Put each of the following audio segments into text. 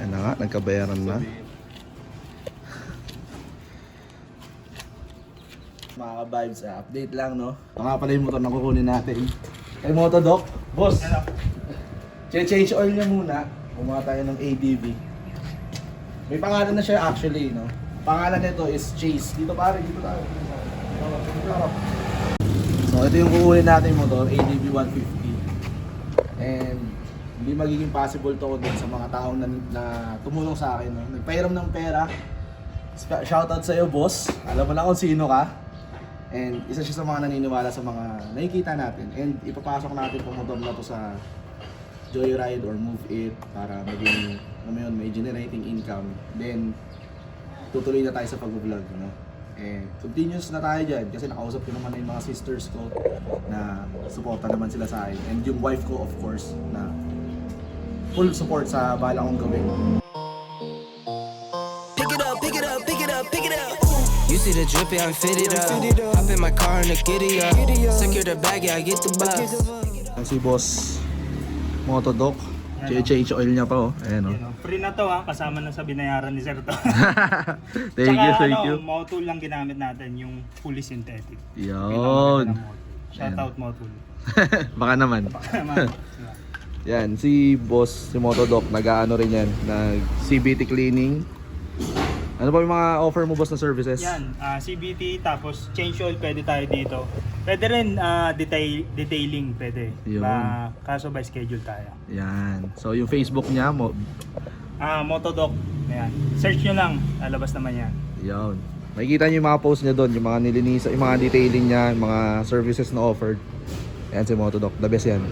Yan na nga, nagkabayaran na. Mga ka-vibes, update lang, no? Ito nga pala yung motor na kukunin natin. Kay Motodoc, boss! Change oil niya muna. Kumuha tayo ng ADV. May pangalan na siya actually, no? Pangalan nito is Chase. Dito pare, dito tayo. So ito yung kukunin natin yung motor, ADV 150. And hindi magiging possible to din sa mga taong na tumulong sa akin, no? Nagpairam ng pera. Shoutout sa iyo, boss. Alam mo na kung sino ka. And isa siya sa mga naniniwala sa mga nakikita natin. And ipapasok natin itong motor na to sa Joyride or Move It para maging, may generating income. Then tutuloy na tayo sa pag-vlog, no? And continuous na tayo dyan kasi nakausap ko naman yung mga sisters ko na suporta naman sila sa akin. And yung wife ko, of course, na full support sa bala kong gawin. Pick it up, pick it up, pick it up, pick it up. You see the drip, yeah, I'm fitted up. Hop in my car and the giddy up. Secure the bag, yeah, I get the bus. Si Boss Motodoc, change oil niya pa, oh. Ayan, oh. Free na to ha, kasama na sa binayaran ni Sir to. Thank you. Motul lang ginamit natin, yung fully synthetic. Yun. Shoutout Motul. Baka naman. Yan, si Boss, si Motodoc, nag-aano rin yan, nag-CBT cleaning. Ano pa yung mga offer mo, boss, na services? Yan, CBT tapos change oil pwede tayo dito. Pwede rin detailing pwede. Yun. Kaso by schedule tayo. Yan. So yung Facebook niya, Motodoc. Ayan. Search nyo lang, lalabas naman yan. yun. Makikita niyo yung mga post niya doon, yung mga nilinisan, yung mga detailing niya, yung mga services na offered. Yan si Motodoc, the best yan.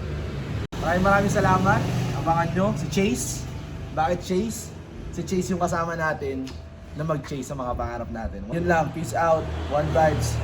Maraming salamat. Abangan nyo si Chase. Bakit Chase? Si Chase yung kasama natin na mag-chase sa mga pangarap natin. Yun lang, peace out, one vibes.